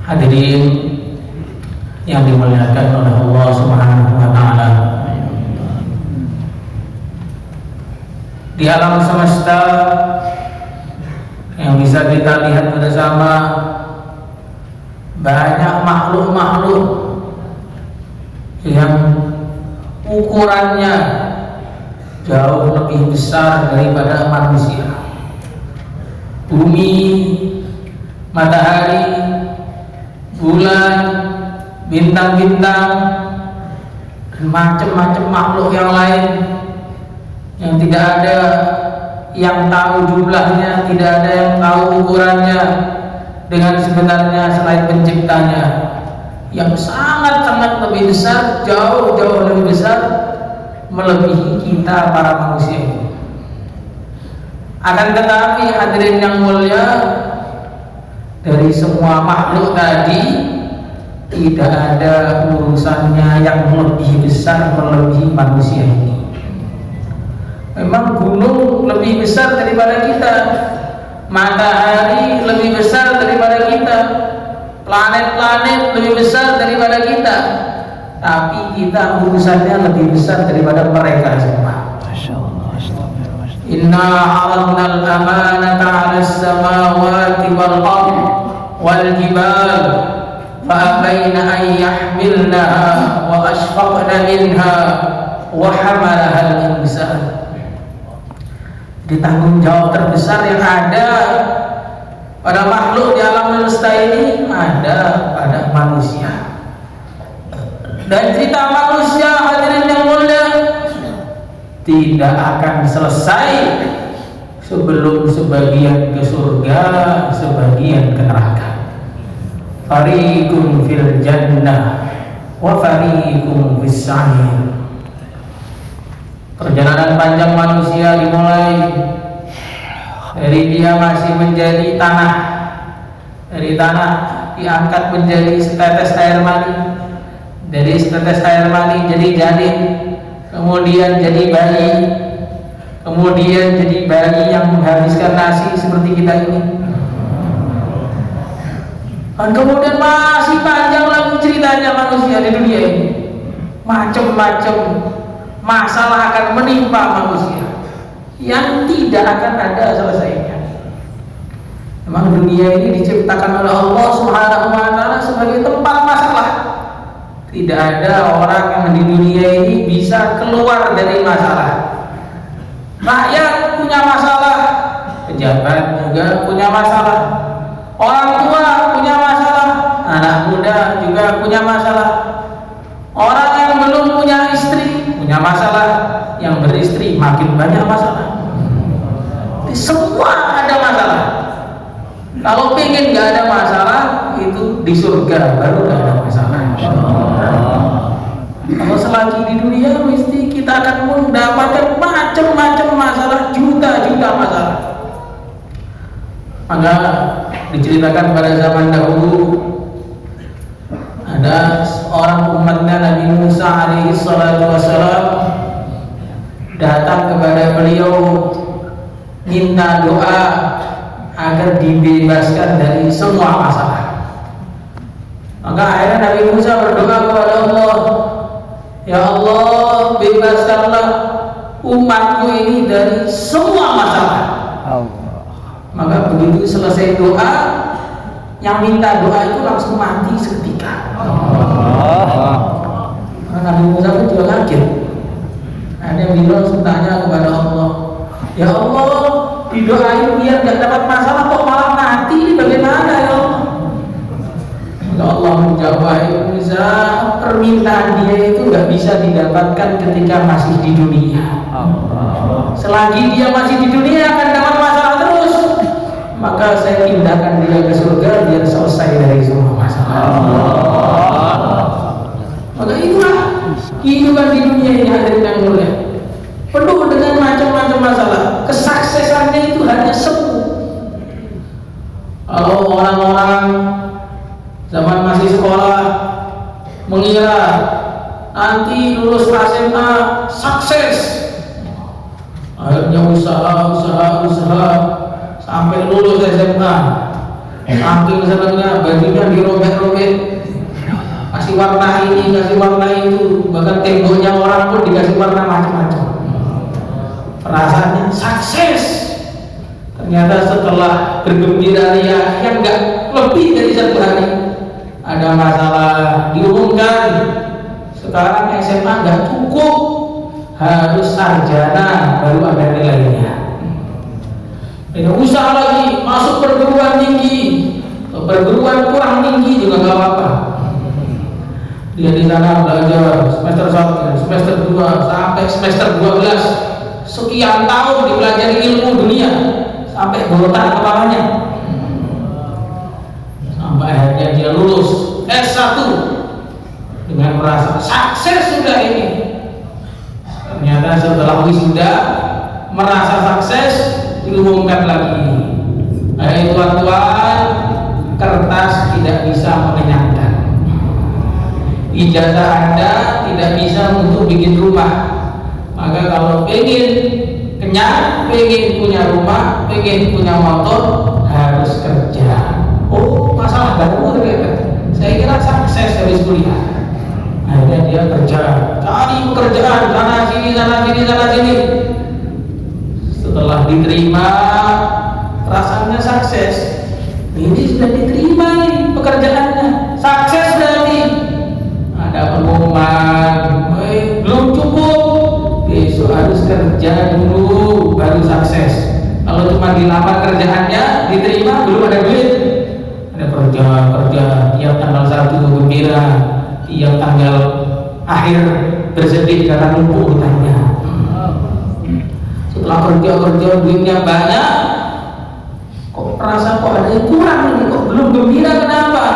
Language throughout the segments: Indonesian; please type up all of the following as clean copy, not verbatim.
Hadirin yang dimuliakan oleh Allah Subhanahu wa taala. Di alam semesta yang bisa kita lihat bersama, banyak makhluk-makhluk yang ukurannya jauh lebih besar daripada manusia. Bumi, matahari, bulan, bintang-bintang, dan macam-macam makhluk yang lain yang tidak ada yang tahu jumlahnya, tidak ada yang tahu ukurannya dengan sebenarnya selain penciptanya, yang sangat-sangat lebih besar, jauh-jauh lebih besar, melebihi kita para manusia ini. Akan tetapi hadirin yang mulia, dari semua makhluk tadi tidak ada urusannya yang lebih besar melebihi manusia ini. Memang gunung lebih besar daripada kita, matahari lebih besar daripada kita, planet-planet lebih besar daripada kita, tapi kita urusannya lebih besar daripada mereka semua. Inna 'aradna al-amanata 'ala as-samawati wal-ardh wal-jibal fa-abayna an yahmilnaha wa ashfaqna minha wa hamalaha al-insan. Tanggung jawab terbesar yang ada pada makhluk di alam semesta ini ada pada manusia. Dan cerita manusia, hadirin yang mulia, tidak akan selesai sebelum sebagian ke surga, sebagian ke neraka. Fariqun fil jannah wa fariqun fis sa'ir. Perjalanan panjang manusia dimulai dari dia masih menjadi tanah, dari tanah diangkat menjadi setetes air mani, dari setetes air mani jadi janin, kemudian jadi bayi, kemudian jadi bayi yang menghabiskan nasi seperti kita ini, dan kemudian masih panjang lagi ceritanya manusia di dunia ini. Macam-macam masalah akan menimpa manusia yang tidak akan ada selesainya. Memang dunia ini diciptakan oleh Allah Subhanahu wa taala sebagai tempat masalah. Tidak ada orang yang di dunia ini bisa keluar dari masalah. Rakyat punya masalah, pejabat juga punya masalah, orang tua punya masalah, anak muda juga punya masalah, orang yang belum punya istri punya masalah, yang beristri makin banyak masalah. Semua ada masalah. Kalau pengen nggak ada masalah, itu di surga baru nggak ada masalah. Kalau selagi di dunia, mesti kita akan mendapatkan macam-macam masalah, juta-juta masalah. Maka diceritakan pada zaman dahulu, ada seorang umatnya Nabi Musa alaihi salatu wassalam datang kepada beliau minta doa agar dibebaskan dari semua masalah. Maka akhirnya Nabi Musa berdoa kepada Allah, ya Allah, bebaskanlah umatku ini dari semua masalah. Maka begitu selesai doa, yang minta doa itu langsung mati seketika. Nabi Musa pun juga kaget. Ada bilang tanya kepada Allah, ya Allah, didoain biar gak dapat masalah kok malah mati, ini bagaimana ya Allah? Ya Allah menjawab, Musa, permintaan dia itu gak bisa didapatkan ketika masih di dunia. Selagi dia masih di dunia akan dapat masalah terus. Maka saya pindahkan dia ke surga biar selesai dari semua masalah. Maka itulah kehidupan di dunia ini, hadirin yang mulia, penuh dengan macam-macam masalah. Kesuksesannya itu hanya semu. Kalau orang-orang zaman masih sekolah mengira nanti lulus SMA sukses, akhirnya usaha sampai lulus SMA, saking senangnya bajunya dirobek warna ini, kasih warna itu, bahkan temboknya orang pun dikasih warna macam-macam. Perasaannya sukses. Ternyata setelah bergembira ria yang enggak lebih dari 1 hari, ada masalah, diumumkan sekarang SMA enggak cukup, harus sarjana baru ada nilainya. Tidak usah lagi masuk perguruan tinggi, perguruan kurang tinggi juga nggak apa-apa. Dia di sana belajar semester 1, semester 2 sampai semester 12, sekian tahun dipelajari ilmu dunia sampai botak kepalanya, sampai akhirnya dia lulus S1 dengan merasa sukses sudah ini. Ternyata setelah wisuda merasa sukses, diumumkan lagi, hai tuan-tuan, kertas tidak bisa mengenyangkan, ijazah Anda tidak bisa untuk bikin rumah, maka kalau pengen kenyang, pengen punya rumah, pengen punya motor, harus kerja. Oh, masalah baru ternyata. Saya kira sukses habis kuliah. Akhirnya dia kerja, cari pekerjaan sana sini sana sini sana sini. Setelah diterima, rasanya sukses. Ini sudah diterima nih pekerjaannya, sukses berarti. Ada pengumuman, belum cukup, besok harus kerja dulu baru sukses. Kalau cuma dilamar kerjaannya, diterima belum ada duit. Ada kerja, tiap tanggal 1 gembira, tiap tanggal akhir bersedih karena numpuk hutangnya. Setelah kerja duitnya banyak, kok merasa kok ada yang kurang ini, kok belum gembira, kenapa?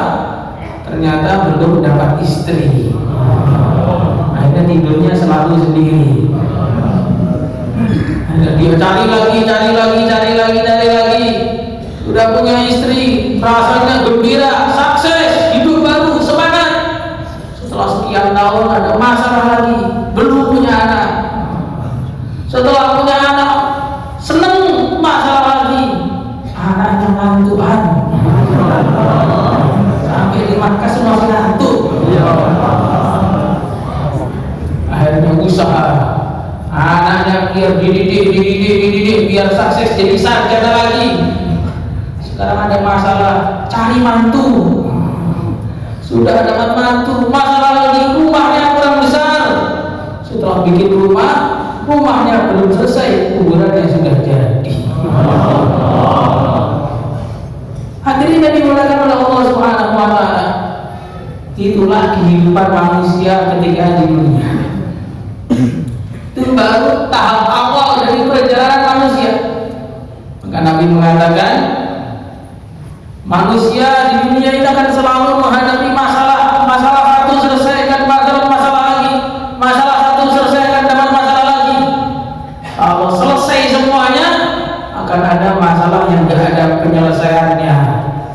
Ternyata belum dapat istri. Akhirnya tidurnya selalu sendiri. Akhirnya dia cari lagi. Sudah punya istri, rasanya gembira, sukses, hidup baru, semangat. Setelah sekian tahun ada masalah lagi, belum punya anak. Setelah punya anak, seneng, masalah lagi, anaknya ngantuan. Sampai di markas masih ngantuk. Akhirnya usaha, anaknya biar dididik, biar sukses jadi sarjana lagi. Sekarang ada masalah, cari mantu. Sudah dapat mantu, masalah lagi, rumahnya kurang besar. Setelah bikin rumahnya belum selesai, kuburannya sudah jadi. Hadirin yang dimuliakan oleh Allah Subhanahu wa taala. Itulah kehidupan manusia ketika di dunia. Itu baru tahap awal dari perjalanan manusia. Maka Nabi mengatakan, manusia di dunia ini akan selalu menghadapi masalah satu selesaikan masalah lagi, masalah satu selesaikan dengan masalah lagi. Kalau selesai semuanya, akan ada masalah yang tidak ada penyelesaiannya,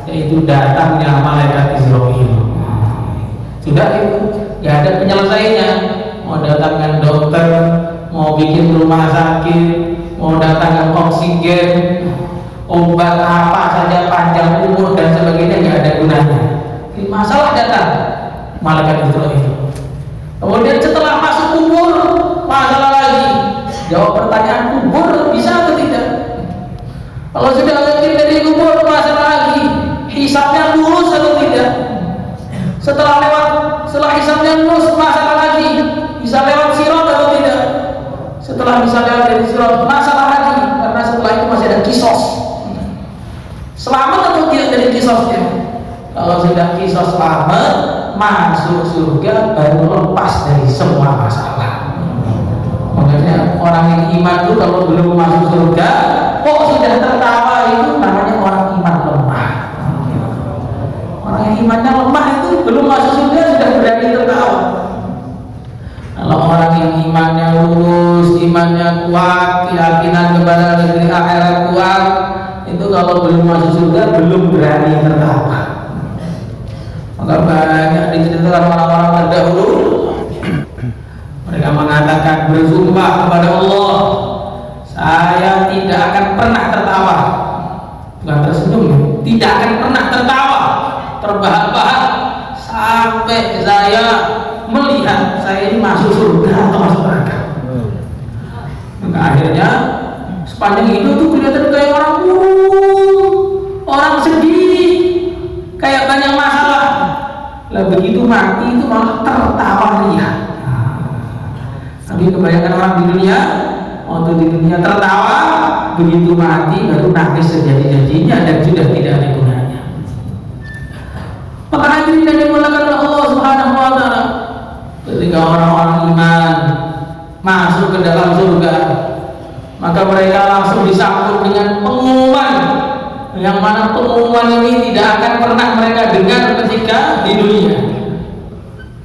yaitu datangnya malaikat Israil. Sudah itu, tidak ada penyelesaiannya. Mau datangkan dokter, mau bikin rumah sakit, mau datangkan oksigen, obat apa saja, panjang umur dan sebagainya, nggak ada gunanya. Masalah datang malaikat Israil. Kemudian setelah masuk kubur, masalah lagi. Jawab pertanyaan kubur bisa atau tidak? Kalau sudah yakin dari kubur, masalah lagi. Hisabnya lurus atau tidak? Setelah hisabnya lurus, masalah lagi. Bisa lewat sirat atau tidak? Setelah bisa lewat dari sirat, masalah lagi. Karena setelah itu masih ada kisos. Selamat atau tidak dari kisosnya? Kalau sudah kisos selamat, masuk surga, baru lepas dari semua masalah. Makanya orang yang iman itu kalau belum masuk surga, kok sudah tertawa, itu namanya orang iman lemah. Orang yang imannya lemah itu belum masuk surga sudah berani tertawa. Kalau orang yang imannya lurus, imannya kuat, keyakinan kepada negeri akhirat kuat, itu kalau belum masuk surga belum berani tertawa. Maka banyak diceritakan orang-orang terdahulu, mereka mengatakan, bersumpah kepada Allah, saya tidak akan pernah tertawa, bukan tersenyum, tidak akan pernah tertawa, terbahak-bahak sampai sampai saya melihat saya ini masuk surga atau masuk neraka. Maka akhirnya sepanjang hidup tuh kelihatan kayak orang murung, orang sedih, kayak banyak masalah. Lah begitu mati itu malah tertawa ria. Tapi kebanyakan orang di dunia, waktu di dunia tertawa, begitu mati baru nangis sejadi-jadinya dan sudah tidak ada gunanya. Maka hadirin yang dimuliakan oleh Allah Subhanahu wa taala, ketika orang-orang iman masuk ke dalam surga, maka mereka langsung disambut dengan pengumuman yang mana pengumuman ini tidak akan pernah mereka dengar ketika di dunia.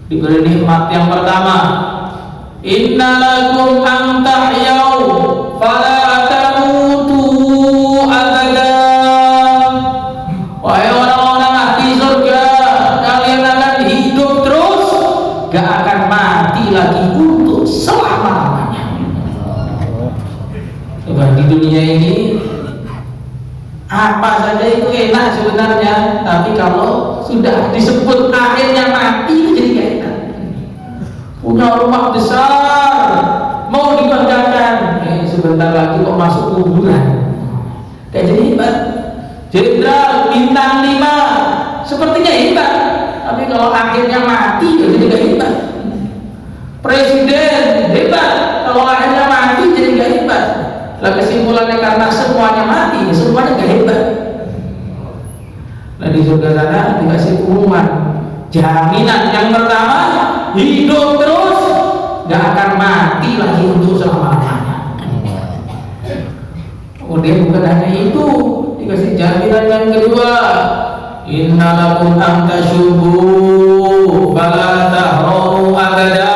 Diberi nikmat yang pertama, inna lakum an tahyau fala tamutu abada. Wahai orang-orang ahli surga, kalian akan hidup terus, gak akan mati lagi untuk selama-lamanya. Coba di dunia ini apa saja itu enak sebenarnya, tapi kalau sudah disebut akhirnya mati itu jadi gak enak. Punya rumah besar mau dibanggakan, sebentar lagi kok masuk kuburan. Kayak jadi hebat. Jenderal bintang 5 sepertinya hebat, tapi kalau akhirnya mati ya jadi gak hebat. Presiden hebat, kalau akhirnya mati jadi gak hebat. Lah kesimpulannya karena semuanya mati, semuanya gak hebat. Nah di surga sana dikasih pengumuman, jaminan yang pertama, hidup terus, gak akan mati lagi untuk selama-lamanya. Kemudian bukan hanya itu, dikasih jaminan yang kedua, inna lakum an tasyubu fala tahramu abada.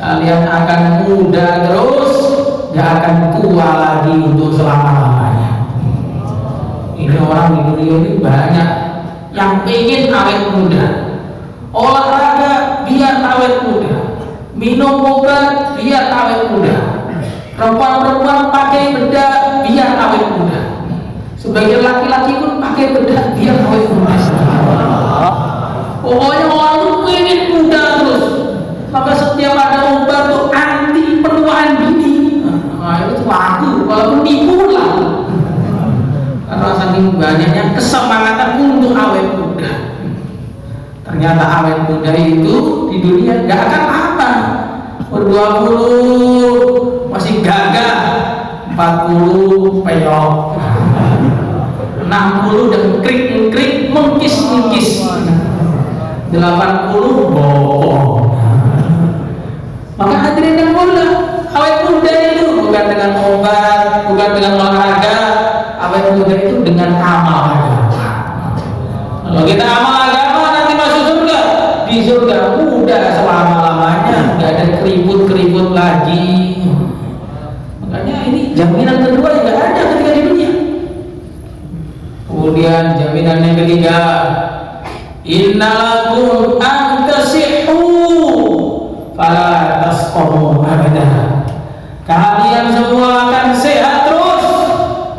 Kalian akan muda terus, gak akan tua lagi untuk selama-lamanya. Ini orang di dunia ini banyak yang pengen awet muda, olahraga biar awet muda, minum obat biar awet muda, perempuan-perempuan pakai bedak biar awet muda, sebagian laki-laki pun pakai bedak biar awet muda. Pokoknya orang itu pengen muda terus, maka setiap ada obat tuh anti penuaan dini. Nah itu laku, walaupun tipu laku, karena saking banyaknya kesemangatan untuk awet muda. Ternyata awet muda itu di dunia gak akan apa. Umur 20 masih gagah, 40 peyok, 60 dan krik mengkis, 80 bokong. Maka hadirin yang mulia, awet muda itu bukan dengan obat, bukan dengan olahraga. Awet muda itu dengan amal agama. Kalau kita amal agama nanti masuk surga, di surga muda selama-lamanya, nggak ada keribut lagi. Makanya ini jaminan kedua yang nggak ada ketika di dunia. Kemudian jaminan yang ketiga, inna lakum an tasihhu fala tasqamu abada. Kalian semua akan sehat terus,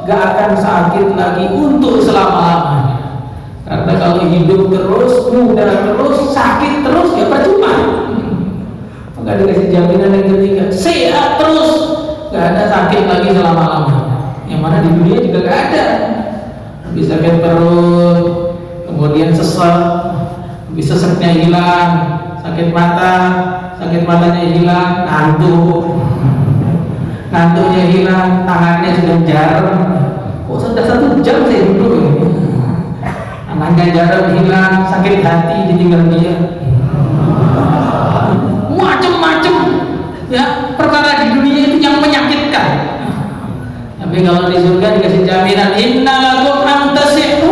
gak akan sakit lagi untuk selama-lamanya. Karena kalau hidup terus, muda terus, sakit terus, ya percuma. Maka dikasih jaminan yang ketiga, sehat terus, gak ada sakit lagi selama-lamanya. Yang mana di dunia juga gak ada. Bisa sakit perut, kemudian sesek, bisa seseknya hilang, sakit matanya hilang, ngantuknya hilang, tangannya sudah jarum. Kok sudah 1 jam saya duduk ini? Tangannya jarum hilang, sakit hati ditinggal dia. Macem-macem ya perkara di dunia itu yang menyakitkan. Tapi kalau di surga dikasih jaminan, inna lakum an tasihhu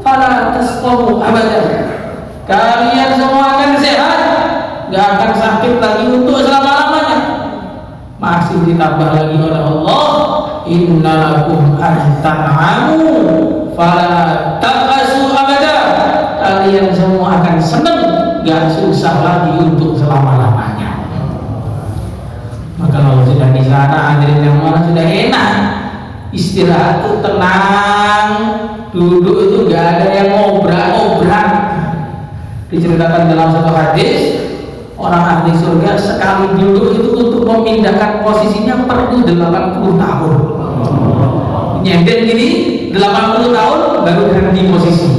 fala tasqamu abada. Kalian semua akan sehat, gak akan sakit lagi untuk selama-lamanya. Masih ditambah lagi oleh Allah, inna lakum an tan'amu fala ta'asu abada. Kalian semua akan senang, gak susah lagi untuk selama-lamanya. Maka kalau sudah di sana, hadirin yang mana sudah enak, istirahat itu tenang, duduk itu gak ada yang ngobrak-ngobrak. Diceritakan dalam satu hadis, orang ahli surga sekali duduk itu untuk memindahkan posisinya perlu 80 tahun. Nyender gini 80 tahun baru berhenti posisi.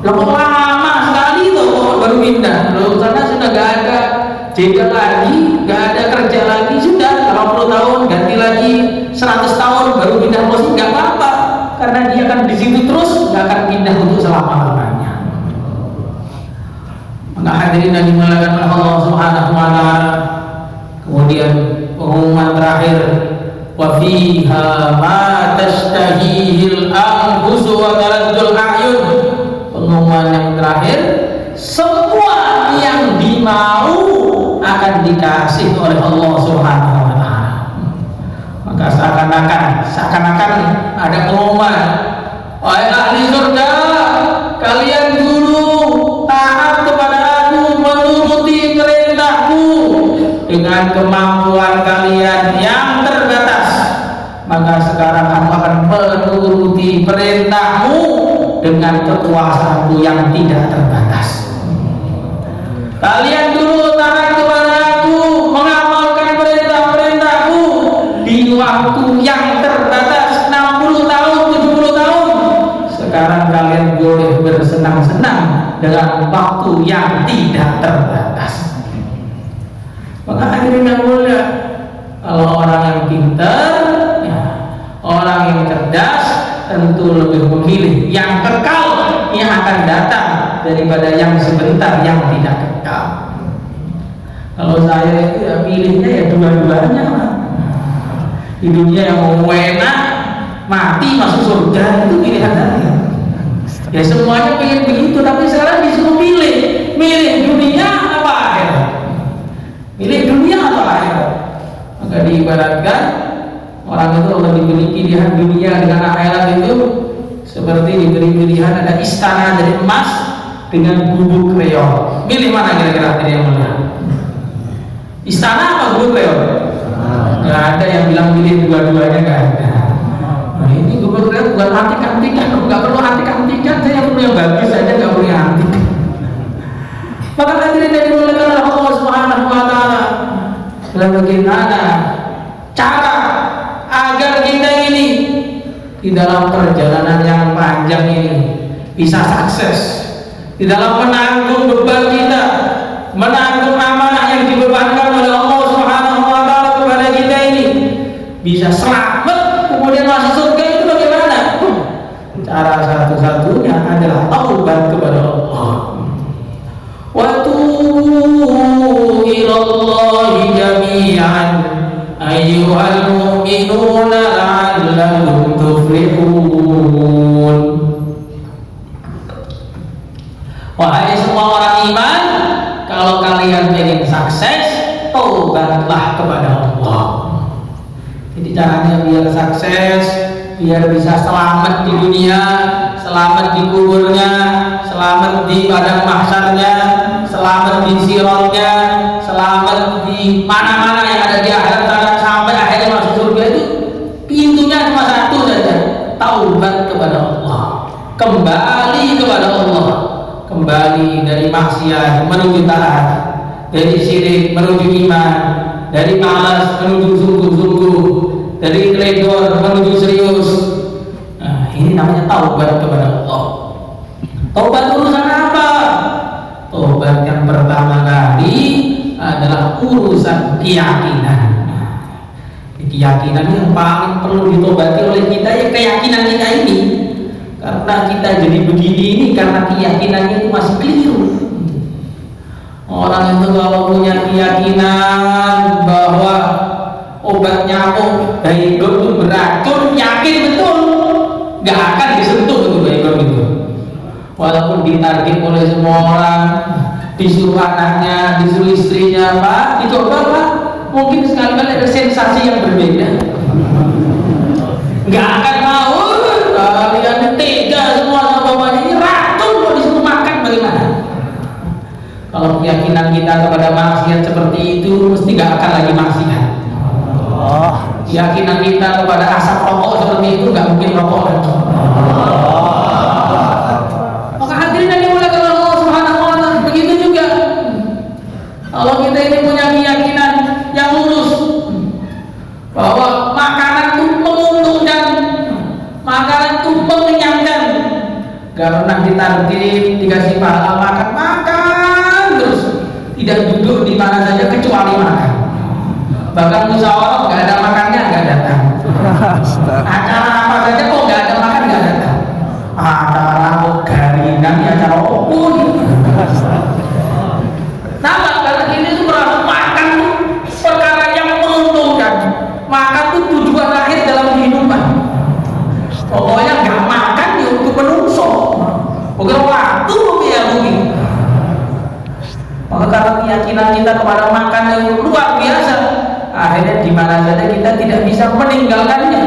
Loh lama sekali tuh baru pindah. Loh karena sudah gak ada jeda lagi, gak ada kerja lagi, sudah 80 tahun ganti lagi 100 tahun baru pindah posisi, gak apa-apa karena dia akan di situ terus, gak akan pindah untuk selama-lamanya. Maka hadirin yang dimuliakan oleh Allah Subhanahu wa taala. Kemudian pengumuman terakhir, wa fiha ma tashtahihil anfusu wa talazzul a'yun. Pengumuman yang terakhir, semua yang dimau akan dikasih oleh Allah Subhanahu wa taala. Maka seakan-akan ada pengumuman, wahai ahli surga, kalian dulu taat kepada Aku, menuruti perintahku dengan kemampuan kalian yang terbatas, maka sekarang Aku akan menuruti perintahmu dengan kekuasaanku yang tidak terbatas. Kalian dulu taat kepada Aku, mengamalkan perintah-perintahku di waktu yang terbatas 60 tahun, 70 tahun. Sekarang kalian boleh bersenang-senang dengan waktu yang tidak terbatas. Maka hadirin yang mulia, kalau orang yang pintar, ya, orang yang cerdas tentu lebih memilih yang kekal yang akan datang daripada yang sebentar yang tidak kekal. Kalau saya itu ya pilihnya ya dua-duanya. Di dunia yang mau enak, mati masuk surga, itu pilihan saya. Ya semuanya pengen begitu, tapi sekarang disuruh milih dunia apa akhirat, milih dunia atau akhirat. Maka diibaratkan orang itu kalau diberi pilihan dunia dengan akhirat itu seperti diberi pilihan ada istana dari emas dengan gubuk reog. Milih mana kira-kira yang mulia? Istana apa gubuk reog? Nggak ada yang bilang milih dua-duanya, nggak ada. Nah ini gubuk reog bukan antik-antikan, nggak perlu antik-antikan, saya perlu yang bagus saja, nggak perlu yang antik. Maka hadirin yang dimuliakan oleh Allah Subhanahu wa taala, bagaimana cara agar kita ini di dalam perjalanan yang panjang ini bisa sukses, di dalam menanggung beban kita, menanggung amanah yang dibebankan oleh Allah Subhanahu wa taala kepada kita ini, bisa selamat kemudian masuk surga. Itu bagaimana? Cara satu-satunya adalah taubat kepada Allah. Wa tubu ilallahi jami'an ayyuhal mu'minuna la'allakum tuflihun. Wahai semua orang iman, kalau kalian ingin sukses, taubatlah kepada Allah. Jadi caranya biar sukses, biar bisa selamat di dunia, selamat di kuburnya, selamat di padang mahsyarnya, selamat di siratnya, selamat di mana-mana yang ada di akhirat sana sampai akhirnya masuk surga. Itu pintunya cuma satu saja, taubat kepada Allah, kembali kepada Allah, kembali dari maksiat menuju taat, dari syirik menuju iman, dari malas menuju sungguh-sungguh, dari teledor menuju serius. Nah, ini namanya taubat kepada Allah. Taubat urusan apa? Taubat yang pertama kali adalah urusan keyakinan. Nah, keyakinan yang paling perlu ditobati oleh kita ya keyakinan kita ini. Karena kita jadi begini ini karena keyakinannya itu masih keliru. Orang itu kalau punya keyakinan bahwa obat nyamuk baygon itu beracun, yakin betul nggak akan disentuh itu baygon itu. Walaupun ditarget oleh semua orang, disuruh anaknya, disuruh istrinya, Pak, dicoba Pak, mungkin sekali-kali ada sensasi yang berbeda. Nggak akan mau, kalian tega semua sama bapaknya, ini racun kok disuruh makan, bagaimana? Kalau keyakinan kita kepada maksiat seperti itu, mesti nggak akan lagi maksiat. Keyakinan kita kepada asap rokok seperti itu, nggak mungkin rokok lagi. Maka hadirin yang dimuliakan Allah Subhanahu wa taala, dikasih pahala makan terus, tidak duduk di mana saja kecuali makan. Bahkan musyawarah nggak ada makannya nggak datang. Acara apa saja kok nggak ada makan nggak datang. Acara garingan ya acara opun. Nama karena ini tuh merasa makan tuh perkara yang menguntungkan. Makan tuh tujuan akhir dalam kehidupan. Pokoknya nggak makan ya untuk menungso. Bukan waktu ya bumi. Maka karena keyakinan kita kepada makan yang luar biasa, akhirnya di mana saja kita tidak bisa meninggalkannya.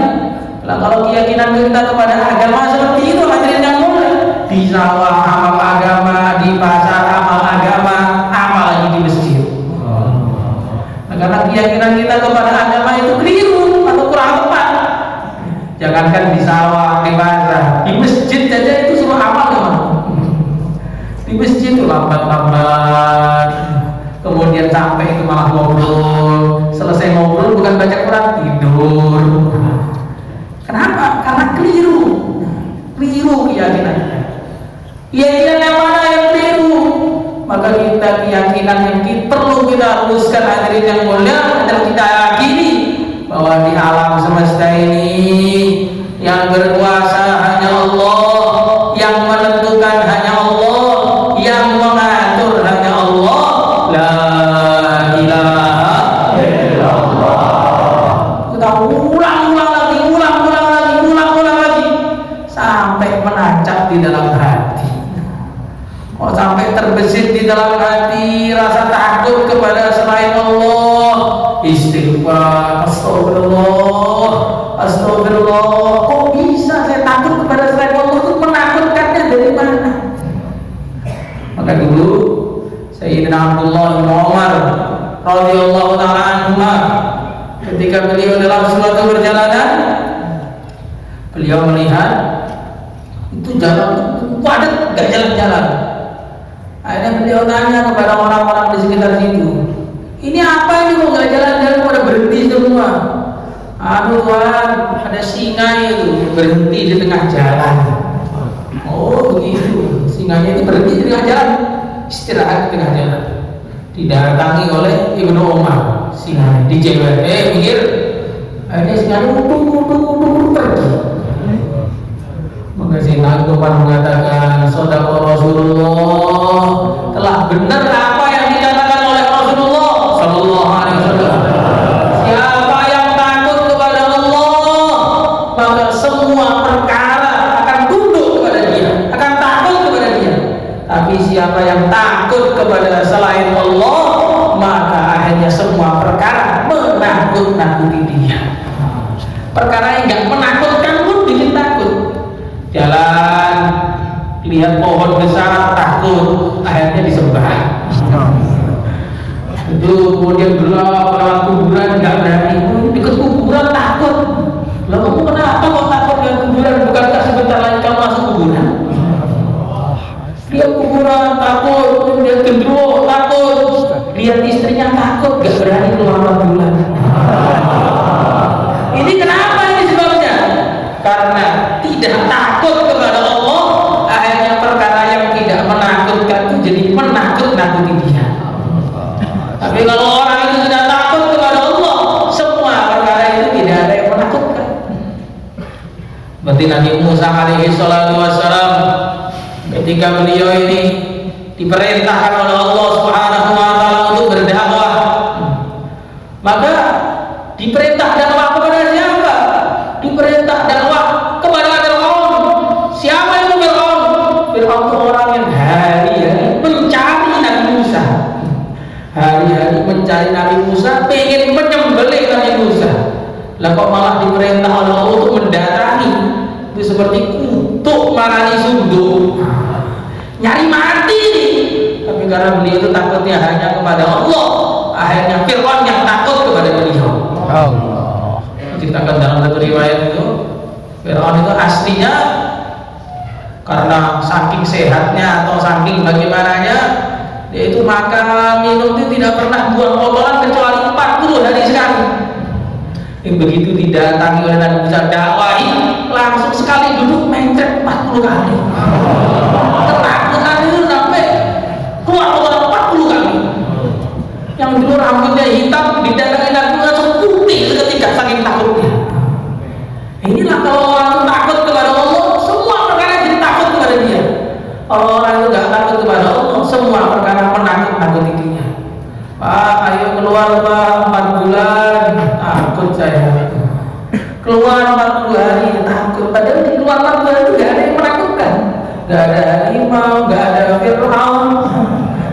Nah, kalau keyakinan kita kepada agama seperti itu, hadirin yang mulia, di sawah amal agama, di pasar amal agama, amal lagi di masjid. Nah, karena keyakinan kita kepada agama itu keliru atau kurang tepat. Jangankan di sawah, di pasar, di masjid saja itu semua amal teman. Di masjid itu lambat-lambat, kemudian sampai itu malah ngobrol, selesai ngobrol bukan baca Quran, tidur. Kenapa? Karena keliru keyakinannya. Keyakinan yang mana yang keliru? Maka kita keyakinan yang perlu kita luruskan, hadirin yang mulia, adalah kita yakini bahwa di alam semesta ini yang berkuasa hanya Allah, yang menentukan hanya Allah, yang mengatur hanya Allah. La ilaha illallah. Kita ulang lagi sampai menancap di dalam hati. Oh, sampai terbesit di dalam hati rasa takut kepada selain Allah. Istighfar, astagfirullah, astagfirullah. Kok bisa saya takut kepada selain Allah? Itu menakutkannya dari mana? Maka dulu Sayyidina Abdullah bin Umar radhiyallahu ta'ala anhuma, ketika beliau dalam suatu perjalanan, beliau melihat itu jalan padat, gak jalan-jalan. Akhirnya beliau tanya kepada orang-orang di sekitar situ, ini apa ini kok gak jalan-jalan, pada berhenti semua? Aduh Tuhan, ada singa itu berhenti di tengah jalan. Oh begitu, singanya itu berhenti di tengah jalan, istirahat di tengah jalan. Didatangi oleh Ibnu Umar, singa dijewet, minggir. Akhirnya singanya uduk pergi. Maka Sayyidina Umar mengatakan, Shadaqa Rasulullah, telah benar apa yang dikatakan oleh Rasulullah sallallahu alaihi wasallam. Siapa yang takut kepada Allah, maka semua perkara akan tunduk kepada dia, akan takut kepada dia. Tapi siapa yang takut kepada selain Allah, maka akhirnya semua perkara menakut-nakuti dia. Perkara yang enggak menakutkan pun bikin takut. Jalan, lihat pohon besar, takut, akhirnya disembah. Itu kemudian gelap, lewat kuburan nggak berani, ikut kuburan takut. Lalu kamu kenapa kok takut dengan kuburan? Bukankah sebentar lagi kamu masuk kuburan? Lihat kuburan takut, lihat gendruwo takut, lihat istrinya takut, nggak berani keluar bulan. Ini kenapa ini sebabnya? Karena tidak takut kepada Allah, akhirnya perkara yang tidak menakutkan itu jadi menakut-nakuti dia. Tapi kalau orang itu sudah takut kepada Allah, semua perkara itu tidak ada yang menakutkan. Berarti Nabi Musa alaihi salatu wassalam, ketika beliau ini diperintahkan oleh Allah Subhanahu wa taala untuk berdakwah, maka diperintah dakwah kepada siapa? Diperintah dakwah kepada Fir'aun. Siapa itu Fir'aun? Fir'aun itu orang yang hari-hari mencari Nabi Musa, hari-hari mencari Nabi Musa, pengen menyembelih Nabi Musa. Lah kok malah diperintah oleh Allah untuk mendatangi. Itu seperti kutuk marani sunduk, nyari mati nih. Tapi karena beliau itu takutnya hanya kepada Allah, akhirnya Fir'aun yang takut kepada beliau. Allah ceritakan dalam satu riwayat itu, Fir'aun itu aslinya karena saking sehatnya atau saking bagaimananya, dia itu makan minum itu tidak pernah buang kotoran kecuali 40 hari sekali. Yang begitu didatangi oleh Nabi Musa dakwahi, langsung sekali duduk mencret 40 kali. Ketakutan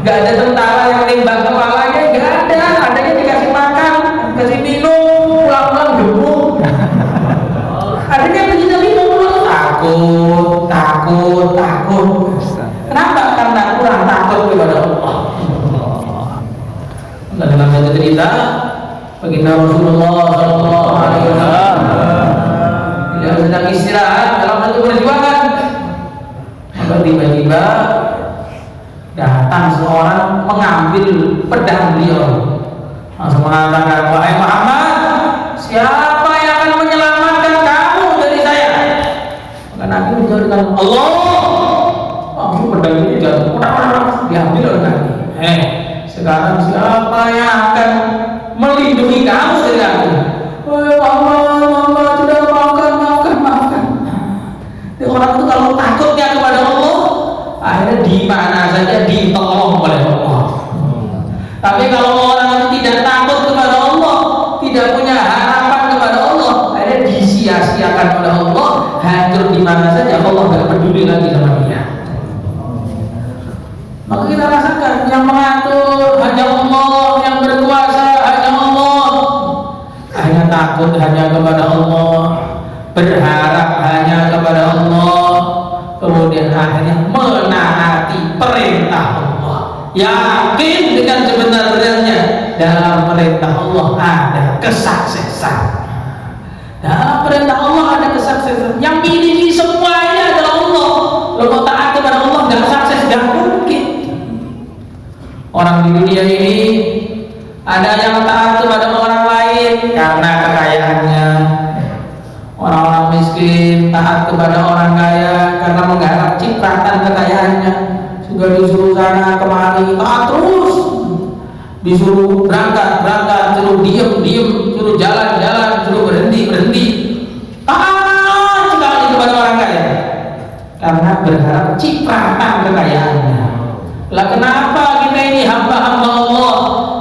nggak ada tentara yang nembak kepalanya, nggak ada. Adanya dikasih makan, dikasih minum, pulang-pulang gemuk. Adanya begitu minum, takut. Kenapa? Karena kurang takut kepada Allah. Dalam satu cerita, baginda Rasulullah SAW, beliau sedang istirahat dalam satu perjuangan, maka tiba-tiba datang seorang mengambil pedang beliau, langsung mengatakan, wahai Muhammad, siapa yang akan menyelamatkan kamu dari saya? Maka Nabi menjawab, Allah. Langsung pedang itu jatuh, diambil oleh Nabi. Sekarang siapa yang akan melindungi kamu dari aku? Muhammad, sudah maafkan. Orang itu kalau takutnya kepada Allah, akhirnya di mana saja ditolong oleh Allah. Tapi kalau orang itu tidak takut kepada Allah, tidak punya harapan kepada Allah, akhirnya disia-siakan oleh Allah, hancur di mana saja, Allah tidak peduli lagi sama dia. Maka kita rasakan yang mengatur hanya Allah, yang berkuasa hanya Allah, hanya takut hanya kepada Allah, berharap hanya kepada Allah, kemudian akhirnya menaati perintah Allah, yakin dengan sebenar-benarnya dalam perintah Allah ada kesuksesan. Dalam perintah Allah ada kesuksesan. Yang miliki semuanya adalah Allah. Kalau taat kepada Allah nggak sukses, nggak mungkin. Orang di dunia ini ada yang taat kepada orang lain karena kekayaannya. Orang-orang miskin taat kepada orang kaya karena menggarap cipratan kekayaannya. Juga disuruh sana kemari taat terus, disuruh berangkat, suruh diem, suruh jalan, suruh berhenti. Taat sekali kepada orang kaya karena berharap cipratan kekayaannya. Lah kenapa kita ini hamba-hamba Allah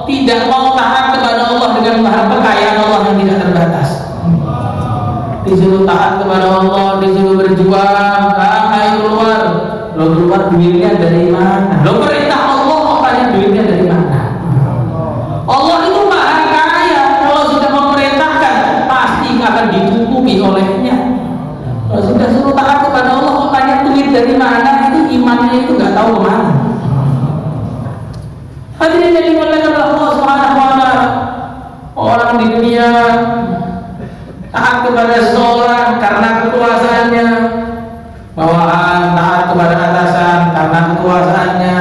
tidak mau taat kepada Allah dengan kekayaan Allah yang tidak terbatas? Disuruh taat kepada Allah, disuruh berjuang, ayo keluar. Lo keluar duitnya dari mana? Lo perintah Allah, makanya duitnya dari mana? Allah itu maha kaya. Kalau sudah memerintahkan, pasti akan ditutupi olehnya. Kalau sudah suruh taat kepada Allah, makanya duit dari mana? Itu imannya itu nggak tahu kemana. Hadirin yang dimuliakan Allah Subhanahu wa ta'ala, orang di dunia taat kepada seseorang karena kekuasaannya, bawahan taat kepada atasan karena kekuasaannya,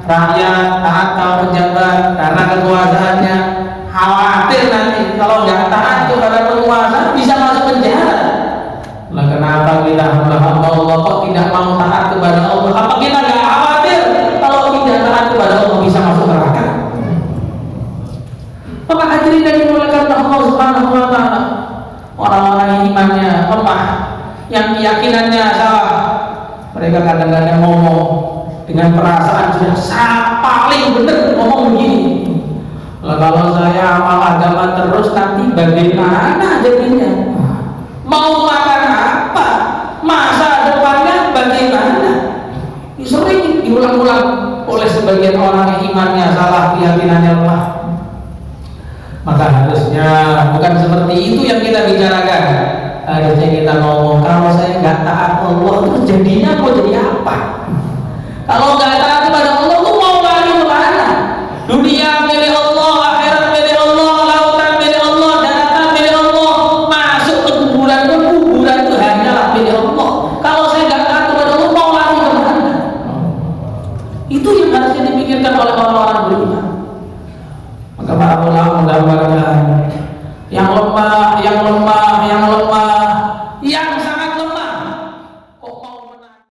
rakyat taat kalau pejabat karena kekuasaannya, khawatir nanti kalau nggak taat kepada penguasa bisa masuk penjara. Nah, kenapa kita hamba-hamba Allah kok tidak mau taat kepada Allah? Apa kita nggak khawatir kalau tidak taat kepada Allah bisa masuk neraka? Maka hadirin yang dimuliakan Allah Subhanahu wa ta'ala, orang-orang yang imannya lemah, yang keyakinannya salah, mereka kadang-kadang ngomong dengan perasaan sudah paling benar, ngomong begini, kalau saya amal agama terus nanti bagaimana jadinya? Mau makan apa? Masa depannya bagaimana? Sering diulang-ulang oleh sebagian orang yang imannya salah, keyakinannya lemah. Maka harusnya bukan seperti itu yang kita bicarakan. Harusnya kita ngomong, kalau saya nggak taat Allah terus jadinya mau jadi apa? Kalau nggak taat kepada Allah tuh mau lari kemana? Dunia milik Allah, akhirat milik Allah, lautan milik Allah, daratan milik Allah. Masuk ke kuburan itu hanyalah milik Allah. Kalau saya nggak taat kepada Allah mau lari kemana? Itu yang harusnya dipikirkan oleh orang-orang beriman. Maka para ulama menggambarkan yang lemah